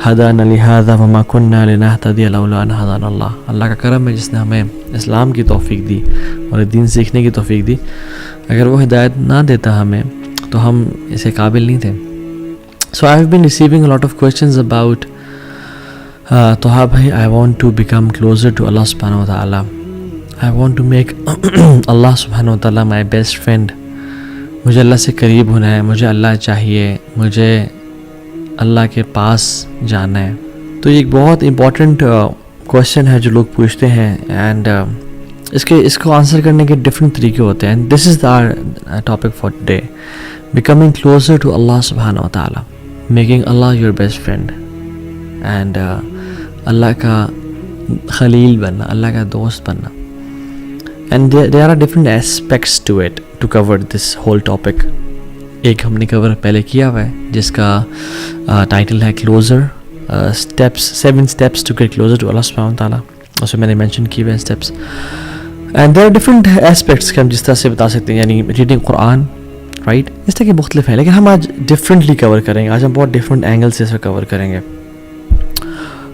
ہدانا لہذا وما کننا لنہتدی لولا ان ہدانا اللہ. اللہ کا کرم ہے جس نے ہمیں اسلام کی توفیق دی اور دین سیکھنے کی توفیق دی. اگر وہ ہدایت نہ دیتا ہمیں تو ہم اسے قابل نہیں تھے. So I have been receiving a lot of questions about Toha bhai, I want to become closer to Allah subhanahu wa ta'ala. I want to make Allah subhanahu wa ta'ala my best friend. مجھے اللہ سے قریب ہونا ہے, مجھے اللہ چاہیے, مجھے اللہ کے پاس جانا ہے. تو یہ ایک بہت امپورٹنٹ کویشچن ہے جو لوگ پوچھتے ہیں, اینڈ اس کو آنسر کرنے کے ڈفرینٹ طریقے ہوتے ہیں. This is the topic for today, becoming closer to Allah سبحانہ و تعالیٰ, making Allah your best friend, and Allah کا خلیل بننا, اللہ کا دوست بننا. And there are different aspects to it to cover this whole topic. ایک ہم نے کور پہلے کیا ہوا ہے جس کا ٹائٹل ہے closer steps, 7 steps to get closer to Allah سبحانہ و تعالیٰ. اس میں میں نے مینشن کیے ہوئے steps, and there are different aspects کہ ہم جس طرح سے بتا سکتے ہیں, یعنی ریڈنگ قرآن, رائٹ, اس طرح کے مختلف ہیں, لیکن ہم آج ڈفرینٹلی کور کریں گے. آج ہم بہت ڈفرینٹ اینگل سے اسے کور کریں گے.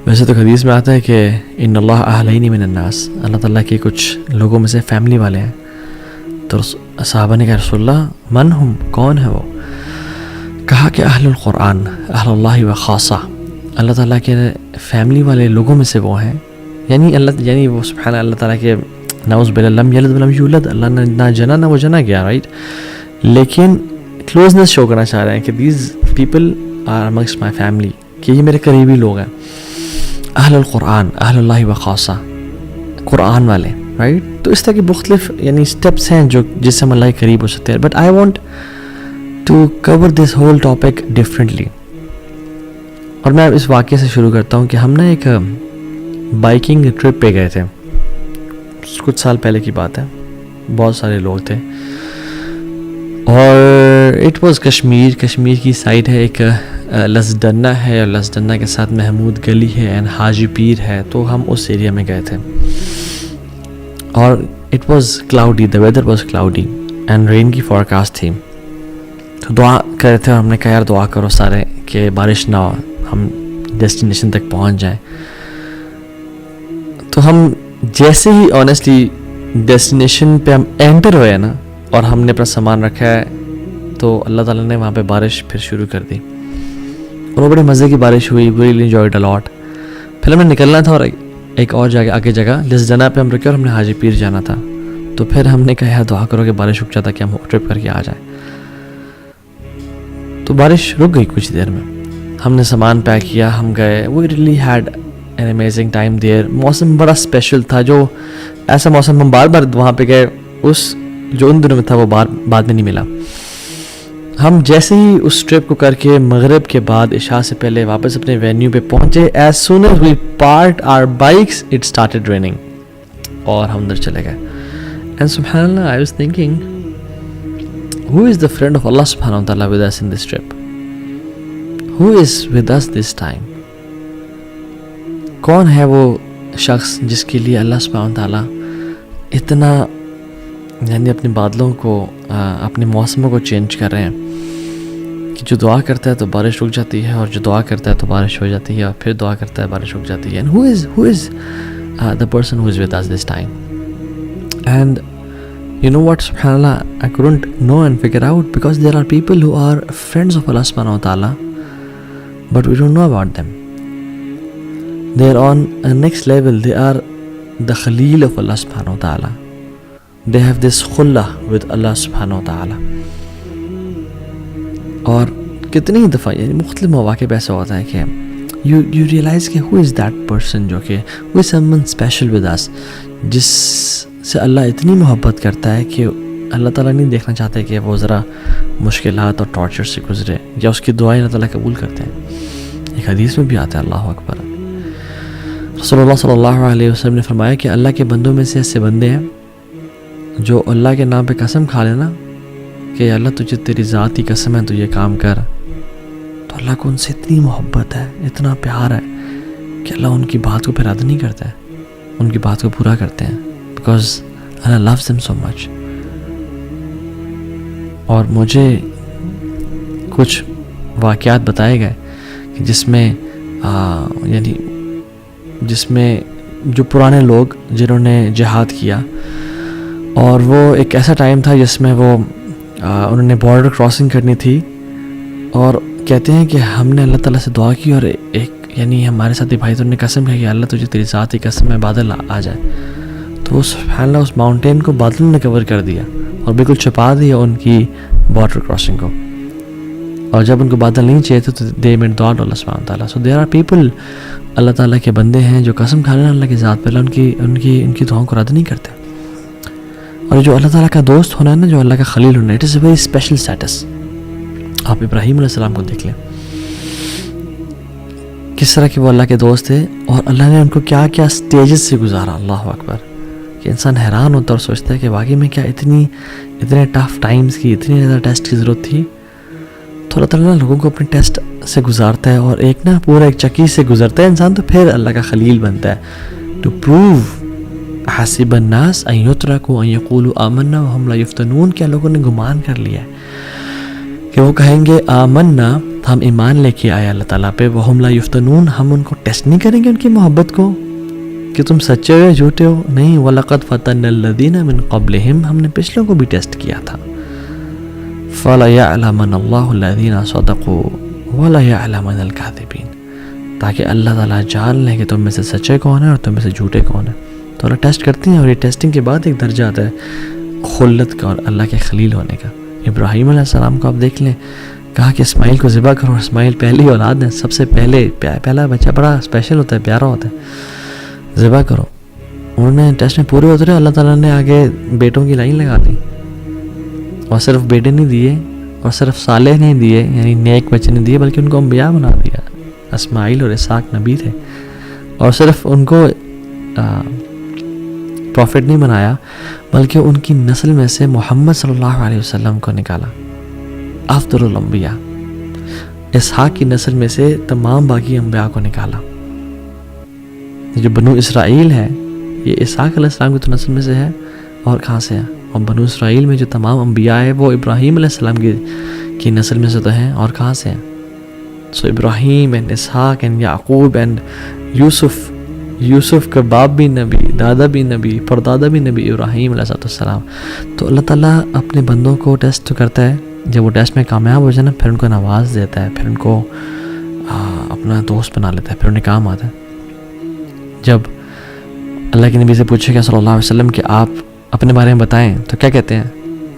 ویسے تو حدیث میں آتا ہے کہ ان اللہ اہلین من الناس, اللہ تعالیٰ کے کچھ لوگوں میں سے فیملی والے ہیں. تو صحابہ نے کہا رسول اللہ من ہم, کون ہے وہ؟ کہا کہ اہل القرآن, اہل اللہ و خاصہ, اللہ تعالیٰ کے فیملی والے لوگوں میں سے وہ ہیں. یعنی وہ سبحان اللہ تعالیٰ کے نعوذ باللہ لم یلد ولم یولد, اللہ نے نہ جنا نہ وہ جنا گیا, رائٹ, لیکن کلوزنس شو کرنا چاہ رہے ہیں کہ these people are amongst my family, کہ یہ میرے قریبی لوگ ہیں. اہل القرآن, اہل اللہ و خاصہ, قرآن والے, رائٹ. تو اس طرح کے مختلف یعنی اسٹیپس ہیں جو جس سے ہم اللہ کے قریب ہو سکتے ہیں. But I want to cover this whole topic differently. اور میں اس واقعے سے شروع کرتا ہوں کہ ہم نا ایک بائکنگ ٹرپ پہ گئے تھے, کچھ سال پہلے کی بات ہے. بہت سارے لوگ تھے اور اٹ واز کشمیر کی سائڈ ہے. ایک لسدنہ ہے, اور لسدنہ کے ساتھ محمود گلی ہے اینڈ حاجی پیر ہے. تو ہم اس ایریا میں گئے تھے اور it was cloudy, the weather was cloudy and rain کی فورکاسٹ تھی. تو دعا کر رہے تھے اور ہم نے کہا یار دعا کرو سارے کہ بارش نہ ہو, ہم ڈیسٹینیشن تک پہنچ جائیں. تو ہم جیسے ہی آنیسٹلی ڈیسٹینیشن پہ ہم انٹر ہوئے نا اور ہم نے اپنا سامان رکھا ہے, تو اللہ تعالیٰ نے وہاں پہ بارش پھر شروع کر دی اور وہ بڑے مزے کی بارش ہوئی. وی ریلی انجوائڈ اے لاٹ. پھر ہمیں نکلنا تھا اور ایک اور جگہ آگے جگہ جس جگہ پہ ہم رکے اور ہم نے حاجی پیر جانا تھا. تو پھر ہم نے کہا دعا کرو کہ بارش رک جاتا کہ ہم ٹرپ کر کے آ جائیں. تو بارش رک گئی کچھ دیر میں, ہم نے سامان پیک کیا, ہم گئے. We really had an amazing time there. موسم بڑا اسپیشل تھا, جو ایسا موسم ہم بار بار وہاں پہ گئے, اس جو ان دنوں میں تھا وہ بعد میں نہیں ملا. ہم جیسے ہی اس ٹرپ کو کر کے مغرب کے بعد عشاء سے پہلے واپس اپنے وینیو پہ پہنچے, as soon as we parked our bikes it started raining, اور ہم اندر چلے گئے. اینڈ سبحان اللہ, I was thinking who is the friend of Allah subhanahu wa ta'ala with us in this trip? Who is with us this time? کون ہے وہ شخص جس کے لیے اللہ سبحانہ تعالیٰ اتنا یعنی اپنے بادلوں کو اپنے موسموں کو چینج کر رہے ہیں کہ جو دعا کرتا ہے تو بارش رک جاتی ہے, اور جو دعا کرتا ہے تو بارش ہو جاتی ہے, اور پھر دعا کرتا ہے بارش رک جاتی ہے. And who is the person who is with us this time? And you know what, subhanallah, I couldn't know and figure out, because there are people who are friends of Allah subhanahu wa ta'ala, but we don't know about them. They are on a next level. They are the Khalil of Allah subhanahu wa ta'ala. They have this khullah with Allah subhanahu wa ta'ala. اور کتنی دفعہ یعنی مختلف مواقع پہ ایسا ہوتا ہے کہ you realize کہ who is that person, جو کہ who is someone special with us, جس سے اللہ اتنی محبت کرتا ہے کہ اللہ تعالیٰ نہیں دیکھنا چاہتے کہ وہ ذرا مشکلات اور ٹارچر سے گزرے, یا اس کی دعائیں اللہ تعالیٰ قبول کرتے ہیں. ایک حدیث میں بھی آتا ہے, اللہ اکبر, رسول اللہ صلی اللہ علیہ وسلم نے فرمایا کہ اللہ کے بندوں میں سے ایسے بندے ہیں جو اللہ کے نام پہ قسم کھا لینا کہ اللہ تجھے تیری ذات کی قسم ہے تو یہ کام کر, تو اللہ کو ان سے اتنی محبت ہے, اتنا پیار ہے کہ اللہ ان کی بات کو پھر رد نہیں کرتا ہے, ان کی بات کو پورا کرتے ہیں, because Allah loves them so much. اور مجھے کچھ واقعات بتائے گئے کہ جس میں یعنی جس میں جو پرانے لوگ جنہوں نے جہاد کیا، اور وہ ایک ایسا ٹائم تھا جس میں وہ انہوں نے بارڈر کراسنگ کرنی تھی، اور کہتے ہیں کہ ہم نے اللہ تعالیٰ سے دعا کی، اور ایک یعنی ہمارے ساتھی بھائی تو نے قسم کہی کہ اللہ تجھے تیری ذات کی قسم میں بادل آ جائے، تو سبحان اللہ اس ماؤنٹین کو بادلوں نے کور کر دیا اور بالکل چھپا دیا ان کی بارڈر کراسنگ کو، اور جب ان کو بادل نہیں چاہیے تھے تو دے میڈ دعا اللہ سبحانہ تعالیٰ. سو دیر آر پیپل اللہ تعالیٰ کے بندے ہیں جو قسم کھا رہے ہیں اللہ کی ذات پہ، ان کی دعاؤں کو رد نہیں کرتے. اور جو اللہ تعالیٰ کا دوست ہونا ہے نا، جو اللہ کا خلیل ہونا ہے، it is a very special status. آپ ابراہیم علیہ السلام کو دیکھ لیں کس طرح کہ وہ اللہ کے دوست تھے، اور اللہ نے ان کو کیا کیا سٹیجز سے گزارا. اللہ اکبر، کہ انسان حیران ہوتا اور سوچتا ہے کہ واقعی میں کیا اتنے ٹف ٹائمز کی، اتنی زیادہ ٹیسٹ کی ضرورت تھی. تو اللہ تعالیٰ لوگوں کو اپنے ٹیسٹ سے گزارتا ہے، اور ایک پورا ایک چکی سے گزرتا ہے انسان، تو پھر اللہ کا خلیل بنتا ہے. ٹو پروو حسب الناس ان یترکوا ان یقولوا آمنا وهم لا یفتنون. کیا لوگوں نے گمان کر لیا ہے کہ وہ کہیں گے آمنا، ہم ایمان لے کے آئے اللہ تعالیٰ پہ، وهم لا یفتنون، ہم ان کو ٹیسٹ نہیں کریں گے ان کی محبت کو کہ تم سچے ہو یا جھوٹے ہو. نہیں، وَلَقَدْ فَتَنَّا الَّذِينَ مِن قَبْلِهِمْ، ہم نے پچھلوں کو بھی ٹیسٹ کیا تھا. فَلَيَعْلَمَنَّ اللَّهُ الَّذِينَ صَدَقُوا وَلَيَعْلَمَنَّ الْكَاذِبِينَ، تاکہ اللہ تعالیٰ جان لیں کہ تم میں سے سچے کون ہیں اور تم میں سے جھوٹے کون ہیں. تو اللہ ٹیسٹ کرتے ہیں، اور یہ ٹیسٹنگ کے بعد ایک درجہ آتا ہے خلت کا اور اللہ کے خلیل ہونے کا. ابراہیم علیہ السلام کو آپ دیکھ لیں، کہا کہ اسماعیل کو ذبح کرو. اسماعیل پہلی اولاد ہے، سب سے پہلا بچہ بڑا اسپیشل ہوتا ہے، پیارا ہوتا ہے، ذبح کرو. انہوں نے ٹیسٹ میں پورے اترے، اللہ تعالیٰ نے آگے بیٹوں کی لائن لگا دی، اور صرف بیٹے نہیں دیے، اور صرف صالح نہیں دیے یعنی نیک بچے نہیں دیے، بلکہ ان کو انبیاء بنا دیا. اسماعیل اور اسحاق نبی تھے، اور صرف ان کو پروفٹ نہیں بنایا، بلکہ ان کی نسل میں سے محمد صلی اللہ علیہ وسلم کو نکالا، افضل الانبیاء. اسحاق کی نسل میں سے تمام باقی انبیاء کو نکالا. جو بنو اسرائیل ہے یہ اسحاق علیہ السلام کی تو نسل میں سے ہے، اور کہاں سے ہے؟ اور بنو اسرائیل میں جو تمام انبیاء ہے وہ ابراہیم علیہ السلام کی نسل میں سے تو ہیں، اور کہاں سے ہیں؟ So Ibrahim and Ishaq and Yaqub and Yusuf کا باپ بھی نبی، دادا بھی نبی، پردادا بھی نبی، ابراہیم علیہ السلام. تو اللہ تعالیٰ اپنے بندوں کو ٹیسٹ کرتا ہے، جب وہ ٹیسٹ میں کامیاب ہو جائے نا، پھر ان کو نواز دیتا ہے، پھر ان کو اپنا دوست بنا لیتا ہے، پھر انہیں کام آتا ہے. جب اللہ کے نبی سے پوچھے گا صلی اللہ علیہ وسلم کہ آپ اپنے بارے میں بتائیں، تو کیا کہتے ہیں؟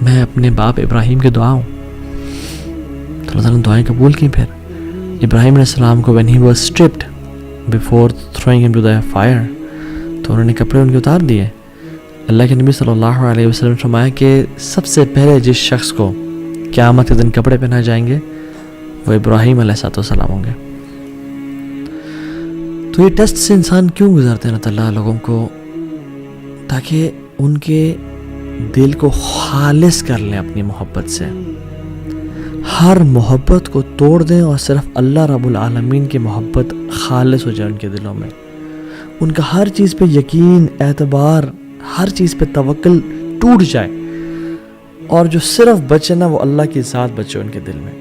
میں اپنے باپ ابراہیم کے دعا ہوں. تو اللہ تعالیٰ نے دعائیں قبول کی. پھر ابراہیم علیہ السلام کو when he was stripped before throwing him to the fire، تو انہوں نے کپڑے ان کے اتار دیے. اللہ کے نبی صلی اللہ علیہ وسلم نے فرمایا کہ سب سے پہلے جس شخص کو قیامت کے دن کپڑے پہنائے جائیں گے وہ ابراہیم علیہ السلام ہوں گے. تو یہ ٹیسٹ سے انسان کیوں گزارتے ہیں اللہ تعالیٰ لوگوں کو؟ تاکہ ان کے دل کو خالص کر لیں اپنی محبت سے، ہر محبت کو توڑ دیں، اور صرف اللہ رب العالمین کی محبت خالص ہو جائے ان کے دلوں میں. ان کا ہر چیز پہ یقین، اعتبار، ہر چیز پہ توکل ٹوٹ جائے، اور جو صرف بچے نا وہ اللہ کی ذات بچے ان کے دل میں.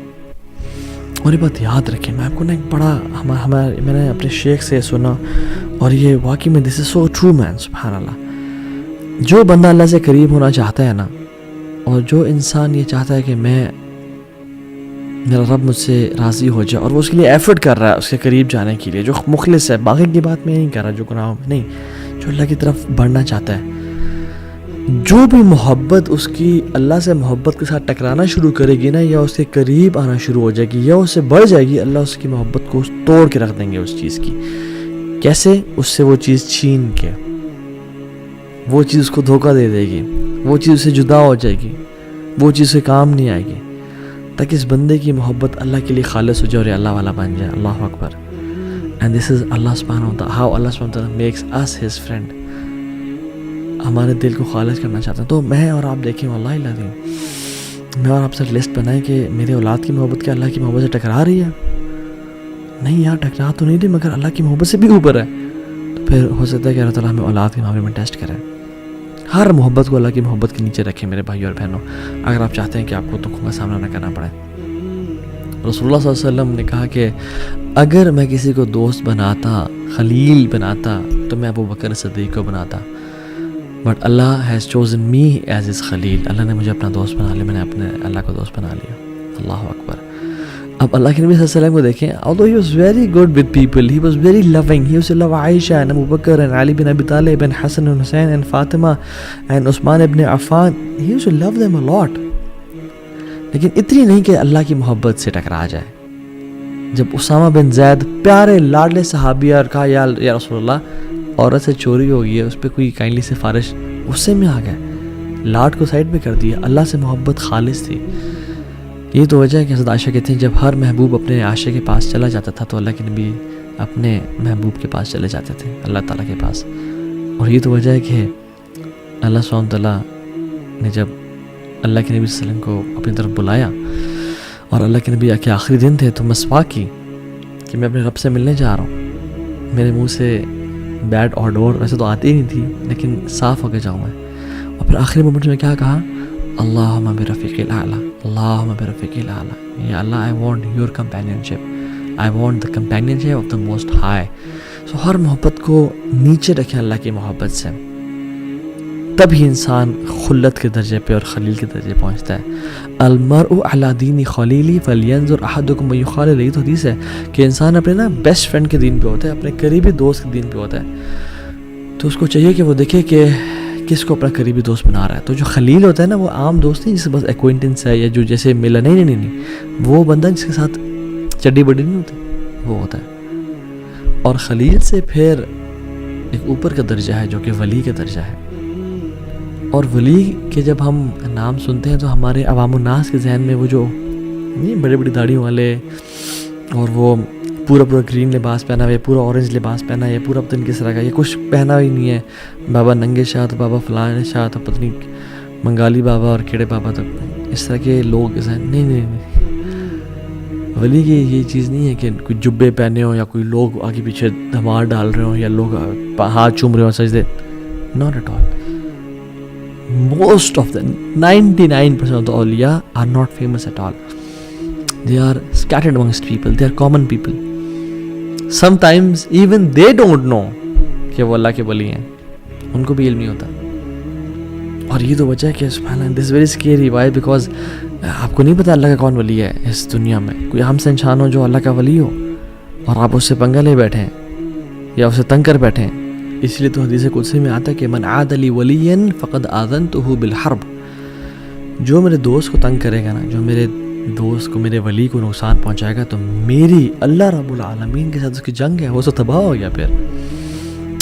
اور یہ بات یاد رکھیں، میں آپ کو نا ایک بڑا میں نے اپنے شیخ سے سنا، اور یہ واقعی میں دس از سو ٹرو مین. سبحان اللہ، جو بندہ اللہ سے قریب ہونا چاہتا ہے نا، اور جو انسان یہ چاہتا ہے کہ میرا رب مجھ سے راضی ہو جائے، اور وہ اس کے لیے ایفرٹ کر رہا ہے اس کے قریب جانے کے لیے، جو مخلص ہے، باقی کی بات میں نہیں کر رہا، جو گناہوں میں نہیں، جو اللہ کی طرف بڑھنا چاہتا ہے، جو بھی محبت اس کی اللہ سے محبت کے ساتھ ٹکرانا شروع کرے گی نا، یا اس کے قریب آنا شروع ہو جائے گی، یا اس سے بڑھ جائے گی، اللہ اس کی محبت کو توڑ کے رکھ دیں گے اس چیز کی. کیسے؟ اس سے وہ چیز چھین کے، وہ چیز اس کو دھوکہ دے دے گی، وہ چیز اس سے جدا ہو جائے گی، وہ چیز سے کام نہیں آئے گی، تاکہ اس بندے کی محبت اللہ کے لیے خالص ہو جائے اور اللہ والا بن جائے. اللہ اکبر. اینڈ دس از اللہ سبحانہ و تعالیٰ، ہاؤ اللہ سبحانہ و تعالیٰ میکس اس ہز فرینڈ. ہمارے دل کو خالص کرنا چاہتے ہیں. تو میں اور آپ دیکھیں، واللہ العظیم میں اور آپ سے لسٹ بنائیں کہ میرے اولاد کی محبت کیا اللہ کی محبت سے ٹکرا رہی ہے؟ نہیں یار، ٹکرا تو نہیں رہی، مگر اللہ کی محبت سے بھی اوپر ہے. تو پھر ہو سکتا ہے کہ اللہ تعالیٰ ہمیں اولاد کے معاملے میں ٹیسٹ کرے. ہر محبت کو اللہ کی محبت کے نیچے رکھیں میرے بھائی اور بہنوں، اگر آپ چاہتے ہیں کہ آپ کو دکھوں کا سامنا نہ کرنا پڑے. رسول اللہ صلی اللہ علیہ وسلم نے کہا کہ اگر میں کسی کو دوست بناتا، خلیل بناتا، تو میں ابو بکر صدیق کو بناتا، but Allah has chosen me as his خلیل، اللہ نے مجھے اپنا دوست بنا لیا، میں نے اپنے اللہ کو دوست بنا لیا. اللہ اکبر. اب اللہ کے نبی صلی اللہ علیہ وسلم کو دیکھیں, although he was very good with people, he was very loving, he used to love Aisha and Abu Bakr and Ali bin Abi Talib and Hassan and Hussein and Fatima and Usman ibn Affan, he used to love them a lot. لیکن اتنی نہیں کہ اللہ کی محبت سے ٹکرا جائے. جب اسامہ بن زید پیارے لاڈلے صحابی اور کہا یا رسول اللہ عورت سے چوری ہو گئی ہے, اس پہ کوئی کائنڈلی سفارش, غصے میں آ گئے, لاڈ کو سائڈ پہ کر دیا. اللہ سے محبت خالص تھی. یہ تو وجہ ہے کہ حضرت عائشہ کہتے ہیں جب ہر محبوب اپنے عاشق کے پاس چلا جاتا تھا تو اللہ کے نبی اپنے محبوب کے پاس چلے جاتے تھے, اللہ تعالیٰ کے پاس. اور یہ تو وجہ ہے کہ اللہ سبحانہ تعالیٰ نے جب اللہ کے نبی صلی اللہ علیہ وسلم کو اپنی طرف بلایا اور اللہ کے نبی کے آخری دن تھے تو مسواک کی کہ میں اپنے رب سے ملنے جا رہا ہوں. میرے منہ سے بیڈ اور ڈور ویسے تو آتی ہی نہیں تھی لیکن صاف ہو کے جاؤں میں. اور پھر آخری مومنٹ میں کیا کہا, اللہم برفیق الاعلیٰ, اللہم برفیق الاعلیٰ, یا Allah I want your companionship, I want the companionship of the most high. So ہر محبت کو نیچے رکھیں اللہ کی محبت سے, تب ہی انسان خلت کے درجے پہ اور خلیل کے درجے پہنچتا ہے. المرء علی دین خلیلی فلینظر احدکم من یخالل. یہ تو حدیث ہے کہ انسان اپنے نا بیسٹ فرینڈ کے دین پہ ہوتا ہے, اپنے قریبی دوست کے دین پہ ہوتا ہے. تو اس کو چاہیے کہ وہ دیکھے کہ کس کو اپنا قریبی دوست بنا رہا ہے. تو جو خلیل ہوتا ہے نا وہ عام دوست نہیں جس سے بس ایکوینٹنس ہے یا جو جیسے ملا, نہیں, وہ بندہ جس کے ساتھ چڈی بڈی نہیں ہوتی, وہ ہوتا ہے. اور خلیل سے پھر ایک اوپر کا درجہ ہے جو کہ ولی کا درجہ ہے. اور ولی کے جب ہم نام سنتے ہیں تو ہمارے عوام الناس کے ذہن میں وہ جو بڑے بڑی داڑھیوں والے اور وہ پورا گرین لباس پہنا ہوا ہے, پورا اورنج لباس پہنا ہے, پورا پتہ نہیں کس طرح کا, یہ کچھ پہنا ہی نہیں ہے, بابا ننگے شاہ تو بابا فلاں شاہ تو پتہ نہیں منگالی بابا اور کیڑے بابا, تو اس طرح کے لوگ نہیں. ولی کی یہ چیز نہیں ہے کہ کوئی جبے پہنے ہوں یا کوئی لوگ آگے پیچھے دھمار ڈال رہے ہوں یا لوگ ہاتھ چوم رہے ہوں سجدے. Not at all. Most of them, 99% of the awliya are not famous at all. They are scattered amongst people. They are common people. Sometimes even they don't know کہ وہ اللہ کے ولی ہیں, ان کو بھی علم نہیں ہوتا. اور یہ تو وجہ ہے کہ سبحان اللہ, this is very scary. Why? Because آپ کو نہیں پتا اللہ کا کون ولی ہے اس دنیا میں. کوئی ہم سے انسان ہو جو اللہ کا ولی ہو اور آپ اس سے پنگا لے بیٹھے ہیں یا اسے تنگ کر بیٹھے ہیں. اس لیے تو حدیث قدسی میں آتا ہے کہ من عاد لی ولیا فقد آذنتہ بالحرب. جو میرے دوست کو تنگ کرے گا نا, جو میرے دوست کو, میرے ولی کو نقصان پہنچائے گا, تو میری اللہ رب العالمین کے ساتھ اس کی جنگ ہے, وہ سب تباہ ہو گیا. پھر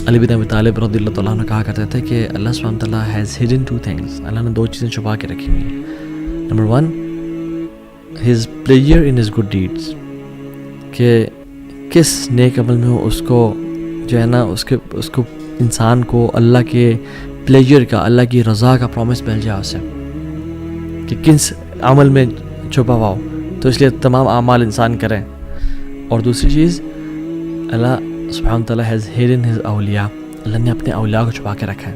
علی بن ابی طالب رضی اللہ تعالیٰ عنہ کہا کرتے تھے کہ اللہ سبحانہ تعالیٰ has hidden two things, Allah نے دو چیزیں چھپا کے رکھی ہوئی ہیں. Number 1 his pleasure in his good deeds, کہ کس نیک عمل میں ہو اس کو جو ہے نا اس کو انسان کو اللہ کے پلیجر کا, اللہ کی رضا کا پرومس مل جائے اسے, کہ کس عمل میں چھپا ہوا ہو, تو اس لیے تمام اعمال انسان کریں. اور دوسری چیز, اللہ سبحانہ تعالیٰ ہیز ہیڈن ہز اولیاء, اللہ نے اپنے اولیاء کو چھپا کے رکھا ہے.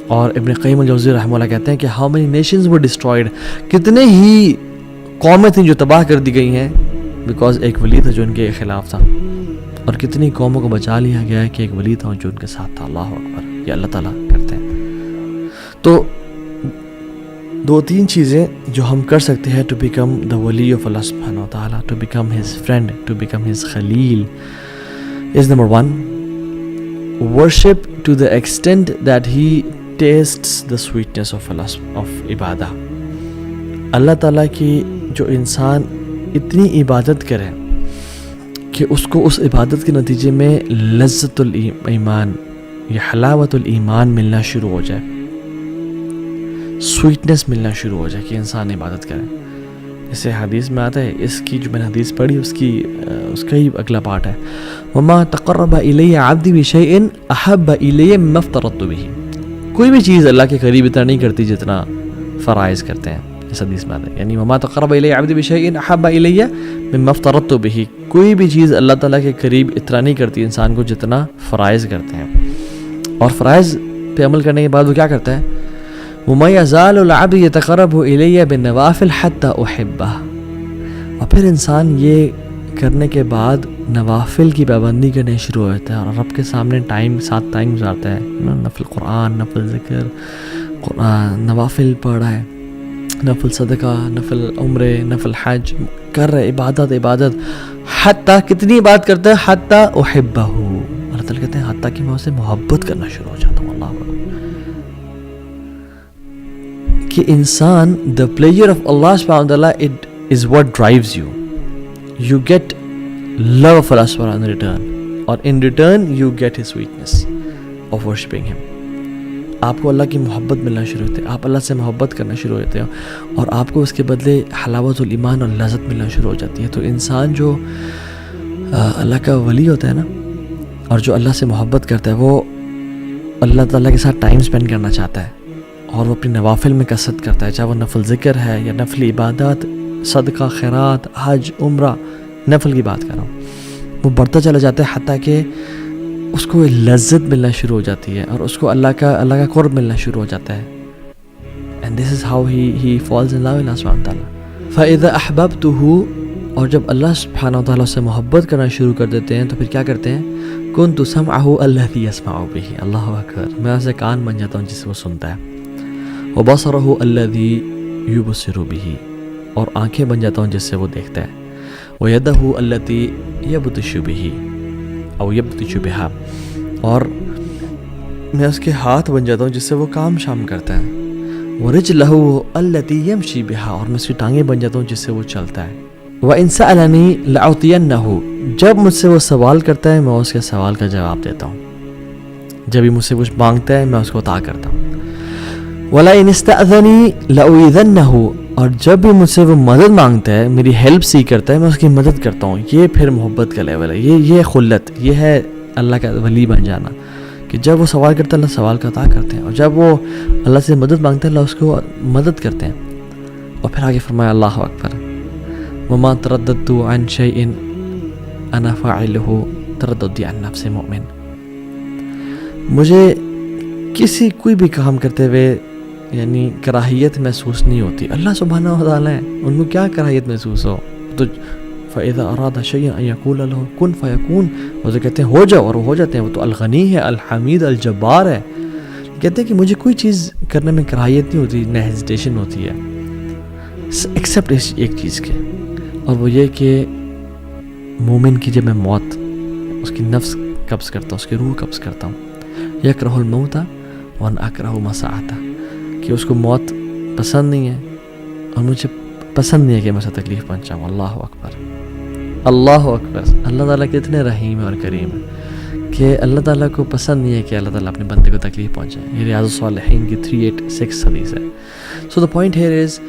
اور ابن قیم الجوزی رحمہ اللہ کہتے ہیں کہ how many nations were destroyed, کتنے ہی قومیں تھیں جو تباہ کر دی گئی ہیں بیکاز ایک ولی تھا جو ان کے خلاف تھا, اور کتنی قوموں کو بچا لیا گیا ہے کہ ایک ولی تھا جو ان کے ساتھ تھا. اللہ اکبر. یہ اللہ تعالیٰ کرتے ہیں. تو 2-3 چیزیں جو ہم کر سکتے ہیں ٹو بیکم دا ولی آف اللہ سبحانہ و تعالیٰ, to become his friend, to become his خلیل, is number 1 worship to the extent that he tastes the sweetness of Allah of عبادہ. اللہ تعالیٰ کی جو انسان اتنی عبادت کرے کہ اس کو اس عبادت کے نتیجے میں لذت الایمان یا حلاوت الایمان ملنا شروع ہو جائے, سویٹنس ملنا شروع ہو جائے کہ انسان عبادت کرے. اسے حدیث میں آتا ہے, اس کی جو میں نے حدیث پڑھی اس کا ہی اگلا پارٹ ہے, وما تقرب الی عبدی بشیء احب الی مما افترضت بہ. کوئی بھی چیز اللہ کے قریب اتنا نہیں کرتی جتنا فرائض کرتے ہیں. اس حدیث میں آتا ہے یعنی وما تقرب الی عبدی بشیء احب الی مما افترضت بہ, کوئی بھی چیز اللہ تعالیٰ کے قریب اتنا نہیں کرتی انسان کو جتنا فرائض کرتے ہیں. اور فرائض پہ عمل کرنے کے بعد وہ کیا کرتا ہے, وَمَا يَزَالُ الْعَبْدُ يَتَقَرَّبُ إِلَيَّ بِالنَّوَافِلِ حَتَّى أُحِبَّهُ. اور پھر انسان یہ کرنے کے بعد نوافل کی پابندی کرنے شروع ہو جاتا ہے اور رب کے سامنے 7 ٹائم گزارتا ہے، نفل قرآن، نفل ذکر، قرآن، نوافل پڑھ رہا ہے، نفل صدقہ، نفل عمرے، نفل حج کر رہے، عبادت، حتیٰ کتنی عبادت کرتا ہے، حتیٰ احبہ، اللہ تعالیٰ کہتے ہیں حتیٰ کہ میں اسے محبت کرنا شروع ہو جاتا ہوں. اللہ اکبر. کہ انسان the pleasure of Allah subhanahu wa ta'ala it is what drives you. You get love of Allah subhanahu wa ta'ala in return, or in return you get his sweetness of worshipping him. آپ کو اللہ کی محبت ملنا شروع ہوتی ہے، آپ اللہ سے محبت کرنا شروع ہوتے ہیں اور آپ کو اس کے بدلے حلاوت الایمان اور لذت ملنا شروع ہو جاتی ہے. تو انسان جو اللہ کا ولی ہوتا ہے نا، اور جو اللہ سے محبت کرتا ہے، وہ اللہ تعالیٰ کے ساتھ ٹائم سپینڈ کرنا چاہتا ہے اور وہ اپنی نوافل میں کثرت کرتا ہے، چاہے وہ نفل ذکر ہے یا نفل عبادات، صدقہ، خیرات، حج، عمرہ، نفل کی بات کر رہا ہوں. وہ بڑھتا چلا جاتا ہے حتیٰ کہ اس کو لذت ملنا شروع ہو جاتی ہے اور اس کو اللہ کا قرب ملنا شروع ہو جاتا ہے. And this is how he falls in love Allah سبحانہ تعالیٰ. فَإِذَا أَحْبَبْتُهُ، اور جب اللہ سبحانہ وتعالیٰ سے محبت کرنا شروع کر دیتے ہیں تو پھر کیا کرتے ہیں، كُنْتُ سَمْعَهُ الَّذِي يَسْمَعُ بِهِ، اللہ اکبر، میں اسے کان بن جاتا ہوں جس سے وہ سنتا ہے. وَبَصَرَهُ الَّذِي يُبْصِرُ بِهِ، اور آنکھیں بن جاتا ہوں جس سے وہ دیکھتا ہے. وَيَدَهُ الَّتِي يَبْطِشُ بِهِ او يَبْطِشُ بِهَا، اور میں اس کے ہاتھ بن جاتا ہوں جس سے وہ کام شام کرتا ہے. وَرِجْلَهُ الَّتِي يَمْشِي بِهَا، اور میں اس کی ٹانگیں بن جاتا ہوں جس سے وہ چلتا ہے. وَإِن سَأَلَنِي لَأُعْطِيَنَّهُ، جب مجھ سے وہ سوال کرتا ہے میں اس کے سوال کا جواب دیتا ہوں، جب بھی مجھ سے کچھ مانگتا ہے میں اس کو عطا کرتا ہوں. وَلَئِنِ اسْتَأْذَنِي لَأُؤِذَنَّهُ، اور جب بھی مجھ سے وہ مدد مانگتا ہے، میری ہیلپ سی کرتا ہے، میں اس کی مدد کرتا ہوں. یہ پھر محبت کا لیول ہے، یہ خلت، یہ ہے اللہ کا ولی بن جانا، کہ جب وہ سوال کرتا ہے اللہ سوال کا عطا کرتے ہیں، اور جب وہ اللہ سے مدد مانگتا ہے اللہ اس کو مدد کرتے ہیں. اور پھر آگے فرمایا اللہ اکبر، وَمَا تَرَدَّدْتُ عَنْ شَيْءٍ أَنَا فَاعِلُهُ تَرَدُّدِي عَنْ نَفْسِ مُؤْمِنٍ، مجھے کوئی بھی کام کرتے ہوئے یعنی کراہیت محسوس نہیں ہوتی. اللہ سبحانہ و تعالیٰ ہے، ان کو کیا کراہیت محسوس ہو. تو فَإِذَا أَرَادَ شَيْئًا أَن يَقُولَ لَهُ كُن فَيَكُونُ، وہ کہتے ہیں ہو جاؤ اور وہ ہو جاتے ہیں. وہ تو الغنی ہے، الحمید، الجبار ہے. کہتے ہیں کہ مجھے کوئی چیز کرنے میں کراہیت نہیں ہوتی، نہ ہیزیٹیشن ہوتی ہے ایکسیپٹ اس ایک چیز کے، اور وہ یہ کہ مومن کی جب میں موت اس کی نفس قبض کرتا ہوں، اس کی روح قبض کرتا ہوں. یکرہ الموت وَأَنَا أَكْرَهُ مَسَاعَتَهُ، کہ اس کو موت پسند نہیں ہے اور مجھے پسند نہیں ہے کہ میں اسے تکلیف پہنچاؤں. اللہ اکبر، اللہ اکبر. اللہ تعالیٰ کتنے رحیم اور کریم ہے کہ اللہ تعالیٰ کو پسند نہیں ہے کہ اللہ تعالیٰ اپنے بندے کو تکلیف پہنچائے. یہ ریاض الصالحین کی 386 حدیث ہے. سو دا پوائنٹ ہیئر از،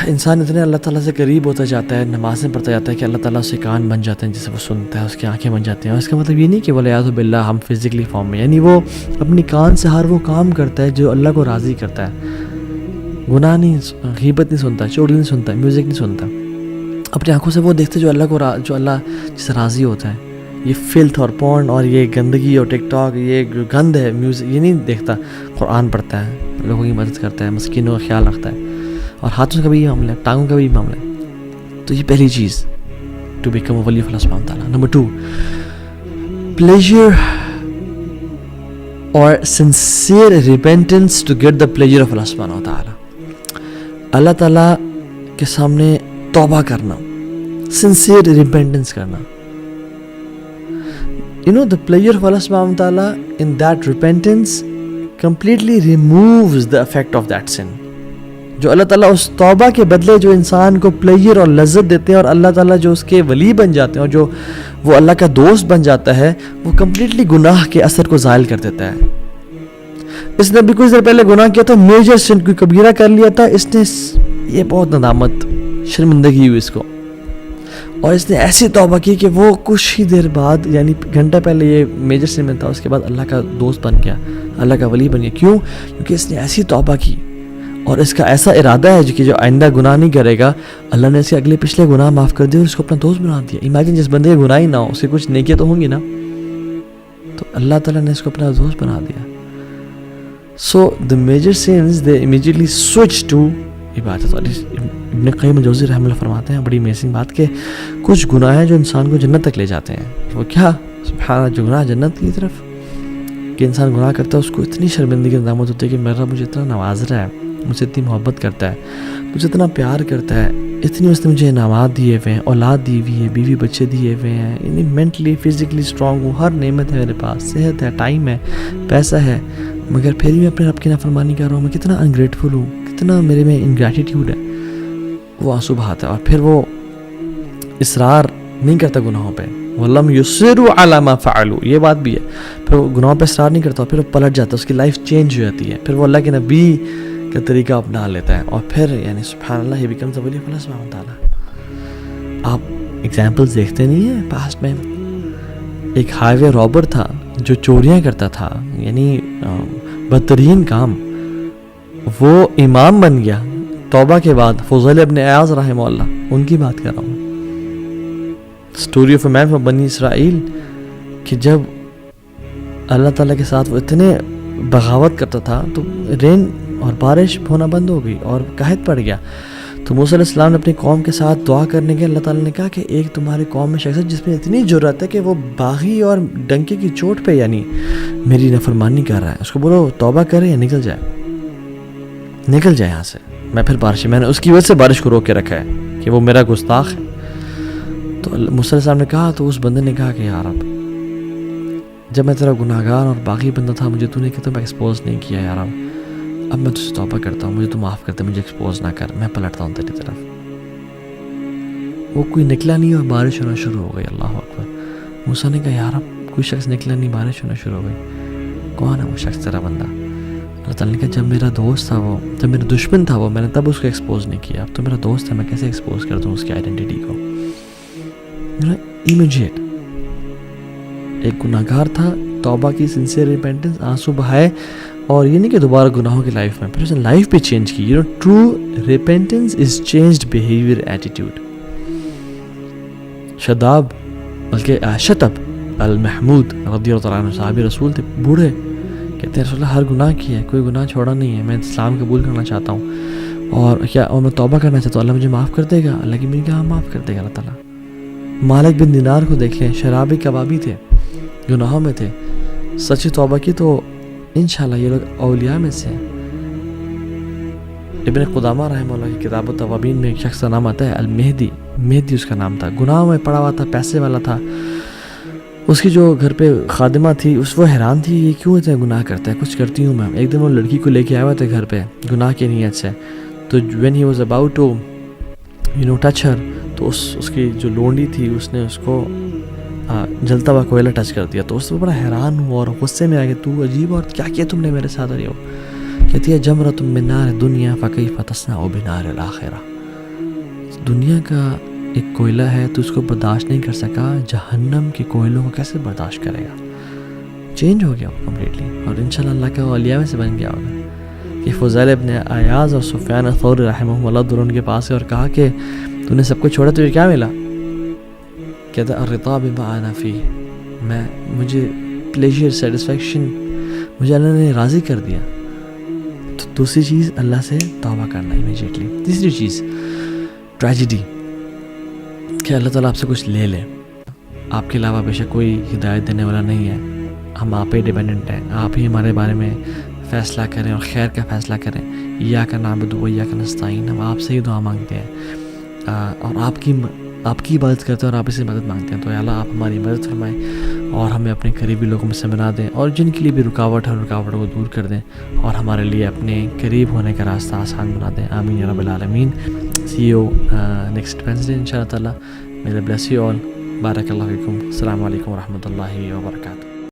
انسان اتنے اللہ تعالیٰ سے قریب ہوتا جاتا ہے، نمازیں پڑھتا جاتا ہے کہ اللہ تعالیٰ اس کے کان بن جاتے ہیں جس سے وہ سنتا ہے، اس کی آنکھیں بن جاتی ہیں. اور اس کا مطلب یہ نہیں کہ وَالْعِيَاذُ بِاللَّهِ ہم فزیکلی فارم میں، یعنی وہ اپنی کان سے ہر وہ کام کرتا ہے جو اللہ کو راضی کرتا ہے. گناہ نہیں، غیبت نہیں سنتا، چغلی نہیں سنتا، میوزک نہیں سنتا. اپنی آنکھوں سے وہ دیکھتے جو اللہ جس سے راضی ہوتا ہے. یہ فلتھ اور پورن اور یہ گندگی اور ٹک ٹاک، یہ گند ہے، میوزک، یہ نہیں دیکھتا. قرآن پڑھتا ہے، لوگوں کی مدد کرتا ہے، مسکینوں کا خیال رکھتا ہے، اور ہاتھوں کا بھی یہ معاملہ ہے، ٹانگوں کا بھی یہ معاملہ ہے. تو یہ پہلی چیز ٹو بیکم اے ولی آف اللہ سبحانہ تعالیٰ. Number 2، pleasure or sincere repentance to get the pleasure of Allah سبحانہ وتعالی. اللہ تعالیٰ کے سامنے توبہ کرنا، sincere repentance کرنا. You know the pleasure of Allah سبحانہ وتعالی in that repentance completely removes the effect of that sin. جو اللہ تعالیٰ اس توبہ کے بدلے جو انسان کو پلیجر اور لذت دیتے ہیں، اور اللہ تعالیٰ جو اس کے ولی بن جاتے ہیں اور جو وہ اللہ کا دوست بن جاتا ہے، وہ کمپلیٹلی گناہ کے اثر کو زائل کر دیتا ہے. اس نے بھی کچھ دیر پہلے گناہ کیا تھا، میجر سن کوئی کبیرہ کر لیا تھا، اس نے یہ بہت ندامت، شرمندگی ہوئی اس کو، اور اس نے ایسی توبہ کی کہ وہ کچھ ہی دیر بعد، یعنی گھنٹہ پہلے یہ میجر سن میں تھا، اس کے بعد اللہ کا دوست بن گیا، اللہ کا ولی بن گیا. کیوں؟ کیونکہ اس نے ایسی توبہ کی اور اس کا ایسا ارادہ ہے کہ جو آئندہ گناہ نہیں کرے گا. اللہ نے اس کے اگلے پچھلے گناہ معاف کر دیے اور اس کو اپنا دوست بنا دیا. امیجن جس بندے کے گناہ ہی نہ ہو، اس کی کچھ نیکیاں تو ہوں گی نا، تو اللہ تعالیٰ نے اس کو اپنا دوست بنا دیا. سو the major sins they immediately switch to عبادت. اور ابن قیم الجوزی رحمہ اللہ فرماتے ہیں بڑی امیزنگ بات کہ کچھ گناہ ہیں جو انسان کو جنت تک لے جاتے ہیں. وہ کیا؟ سبحان اللہ, جو گناہ جنت کی طرف, کہ انسان گناہ کرتا ہے اس کو اتنی شرمندگی ندامت ہوتی ہے کہ میرا مجھے اتنا نواز رہا ہے, مجھ سے اتنی محبت کرتا ہے, مجھے اتنا پیار کرتا ہے, اتنی اس نے مجھے انعامات دیے ہوئے ہیں, اولاد دی ہوئی ہے, بیوی بچے دیے ہوئے ہیں, یعنی مینٹلی فزیکلی اسٹرانگ ہوں, ہر نعمت ہے میرے پاس, صحت ہے, ٹائم ہے, پیسہ ہے, مگر پھر بھی میں اپنے رب کی نافرمانی کر رہا ہوں. میں کتنا انگریٹفل ہوں, کتنا میرے میں انگریٹیٹیوڈ ہے. وہ آنسو بہاتا ہے اور پھر وہ اصرار نہیں کرتا گناہوں پہ. وَلَمْ يُصِرُّوا عَلَى مَا فَعَلُوا, یہ بات بھی ہے. پھر وہ گناہوں پہ اصرار نہیں کرتا, پھر وہ پلٹ جاتا ہے, اس کی لائف چینج ہو جاتی ہے, پھر وہ اللہ کے نبی کا طریقہ اپنا لیتا ہے, اور پھر یعنی سبحان اللہ ہی بیکمز اے ولی آف اللہ سبحانہ وتعالیٰ. آپ ایگزامپلس دیکھتے نہیں ہیں پاسٹ میں. ایک ہائی وے رابر تھا جو چوریاں کرتا تھا, یعنی بدترین کام, وہ امام بن گیا توبہ کے بعد. فضیل ابن عیاض رحمہ اللہ, ان کی بات کر رہا ہوں. Story of a man from Bani Israil, کہ جب اللہ تعالیٰ کے ساتھ وہ اتنے بغاوت کرتا تھا تو رین اور بارش ہونا بند ہو گئی اور قحط پڑ گیا. تو موسیٰ علیہ السلام نے اپنی قوم کے ساتھ دعا کرنے کے, اللہ تعالیٰ نے کہا کہ ایک تمہاری قوم میں شخص ہے جس میں اتنی جرأت ہے کہ وہ باغی اور ڈنکے کی چوٹ پہ یعنی میری نافرمانی کر رہا ہے, اس کو بولو توبہ کرے یا نکل جائے یہاں سے. میں پھر بارش, میں نے اس کی وجہ سے بارش کو روک کے رکھا ہے کہ وہ میرا گستاخ ہے. تو موسیٰ علیہ السلام نے کہا, تو اس بندے نے کہا کہ یا رب, جب میں تیرا گناہ گار اور باغی بندہ تھا, مجھے تو نے کہ ایکسپوز نہیں کیا یا رب, اب میں تجھ سے توبہ کرتا ہوں, مجھے تو معاف کرتے, مجھے ایکسپوز نہ کر, میں پلٹتا ہوں تیری طرف. وہ کوئی نکلا نہیں اور بارش ہونا شروع ہو گئی. اللہ اکبر. موسیٰ نے کہا یا رب, کوئی شخص نکلا نہیں, بارش ہونا شروع ہو گئی, کون ہے وہ شخص تیرا بندہ؟ اللہ تعالیٰ نے کہا جب میرا دوست تھا وہ, جب میرا دشمن تھا وہ, میں نے تب اس کو ایکسپوز نہیں کیا, اب تو میرا دوست ہے, میں کیسے ایکسپوز کر دوں اس کی آئیڈینٹی کو. امیجیٹ ایک گناہ گار تھا, توبہ کی, سنسیئر ریپینٹنس, آنسو بہائے, اور یہ نہیں کہ دوبارہ گناہوں کی لائف میں, پھر اس نے لائف بھی چینج کی. ٹرو ریپینٹنس از چینجڈ بیہیویئر ایٹیٹیوڈ. شداب بلکہ شتب المحمود رضی اللہ عنہ, صحابی رسول تھے, بوڑھے, کہتے ہیں رسول اللہ ہر گناہ کیا ہے, کوئی گناہ چھوڑا نہیں ہے, میں اسلام قبول کرنا چاہتا ہوں, اور میں توبہ کرنا چاہتا ہوں, اللہ مجھے معاف کر دے گا؟ اللہ کی میں کہا معاف کر دے گا اللہ تعالیٰ. مالک بن دینار کو دیکھ لیں, شرابی کبابی تھے, گناہوں میں تھے, سچی توبہ کی تو انشاءاللہ یہ لوگ اولیاء میں سے ہیں. ابن قدامہ رحمہ اللہ کی کتاب التوابین میں ایک شخص کا نام آتا ہے المہدی, مہدی اس کا نام تھا, گناہوں میں پڑا ہوا تھا, پیسے والا تھا. اس کی جو گھر پہ خادمہ تھی, وہ حیران تھی یہ کیوں اتنے گناہ کرتا ہے, کچھ کرتی ہوں میں. ایک دن وہ لڑکی کو لے کے آیا ہوا تھا گھر پہ گناہ کی نیت سے, تو when he was about to touch her, تو اس کی جو لونڈی تھی اس نے اس کو جلتا ہوا کوئلہ ٹچ کر دیا. تو اس سے بڑا حیران ہوا اور غصے میں آ گیا, تو عجیب, اور کیا کیا تم نے میرے ساتھ؟ رہی ہو, کہتی ہے جمرۃ من نار الدنیا فکیف تصنع بنار الآخرہ. دنیا کا ایک کوئلہ ہے, تو اس کو برداشت نہیں کر سکا, جہنم کے کوئلوں کو کیسے برداشت کرے گا؟ چینج ہو گیا وہ کمپلیٹلی, اور انشاءاللہ اللہ کا اولیاء میں سے بن گیا ہوگا. کہ فضیل ابن عیاض اور سفیان الثوری رحمہ اللہ دونوں ان کے پاس ہے اور کہا کہ تو نے سب کچھ چھوڑا, تجھے کیا ملا؟ کہتا الرضا بما انا فیہ, مجھے پلیجر, سیٹسفیکشن, مجھے اللہ نے راضی کر دیا. تو دوسری چیز اللہ سے توبہ کرنا امیجیٹلی. تیسری چیز ٹریجڈی, کہ اللہ تعالیٰ آپ سے کچھ لے لے, آپ کے علاوہ بے شک کوئی ہدایت دینے والا نہیں ہے, ہم آپ پہ ڈیپینڈنٹ ہیں, آپ ہی ہمارے بارے میں فیصلہ کریں اور خیر کا فیصلہ کریں. ایاک نعبد و ایاک نستعین, ہم آپ سے ہی دعا مانگتے ہیں اور آپ کی عبادت کرتے ہیں اور آپ سے مدد مانگتے ہیں. تو اللہ آپ ہماری مدد فرمائیں اور ہمیں اپنے قریبی لوگوں میں سے بنا دیں, اور جن کے لیے بھی رکاوٹ ہے رکاوٹوں کو دور کر دیں, اور ہمارے لیے اپنے قریب ہونے کا راستہ آسان بنا دیں. آمین یا رب العالمین. See you next Wednesday inshallah ta'ala. May Allah bless you all. بارک اللہ فیکم. السلام علیکم ورحمۃ اللہ وبرکاتہ.